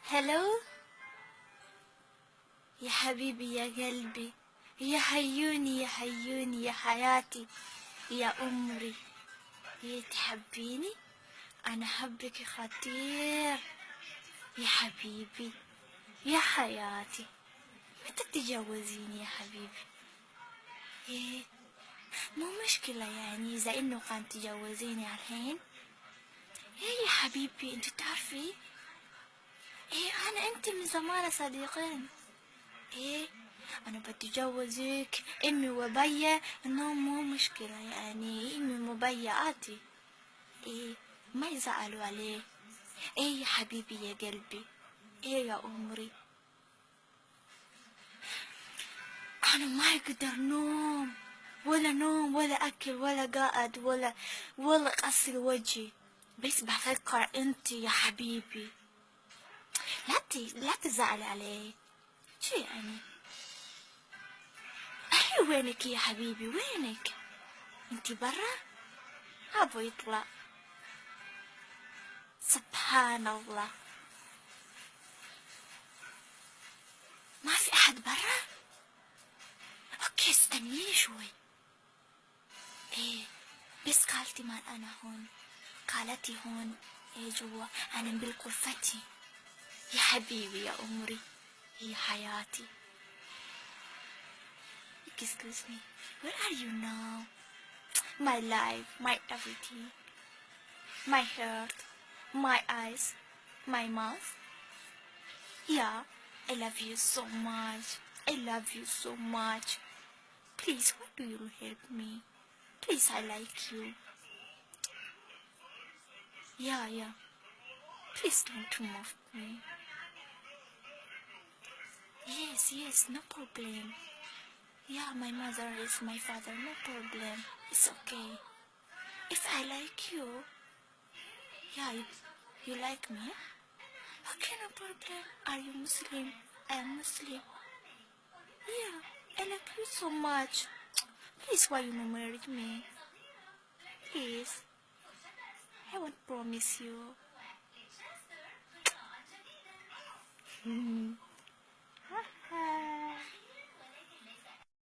هلو يا حبيبي يا قلبي، يا حيوني يا حيوني يا حياتي يا عمري. هي تحبيني؟ أنا حبك خطير يا حبيبي يا حياتي. متى تتجوزيني يا حبيبي؟ إيه مو مشكلة يعني إذا إنه كان تجوزيني الحين. إيه يا حبيبي أنت تعرفي، إيه أنا أنت من زمان صديقين. إيه أنا بتجوزك أمي وبيا، إنه مو مشكلة يعني أمي وبيا عادي. إيه ما يزعلوا عليه. إيه يا حبيبي يا قلبي، إيه يا عمري. أنا ما أقدر نوم ولا نوم ولا أكل ولا قاعد ولا أغسل وجهي، بس بفكر أنت يا حبيبي. لا تزعل عليه. شو يعني؟ أحي وينك يا حبيبي، وينك؟ أنت برا؟ أبو يطلع. سبحان الله، ما في أحد برا؟ أوكي استنيني شوي. إيه بس خالتي ما أنا هون، خالتي هون إيه جوا، أنا بالغرفتي يا حبيبي يا عمري يا حياتي. Excuse me, where are you now? My life, my everything, my heart, my eyes, my mouth. Yeah, I love you so much. I love you so much. Please, why do you help me? Please, I like you. Yeah. Please don't move me. Yes, no problem. Yeah, my mother is my father, no problem. It's okay. If I like you, yeah, you like me? Okay, no problem. Are you Muslim? I am Muslim. Yeah, I like you so much. Please, why you not marry me? Please, I won't promise you.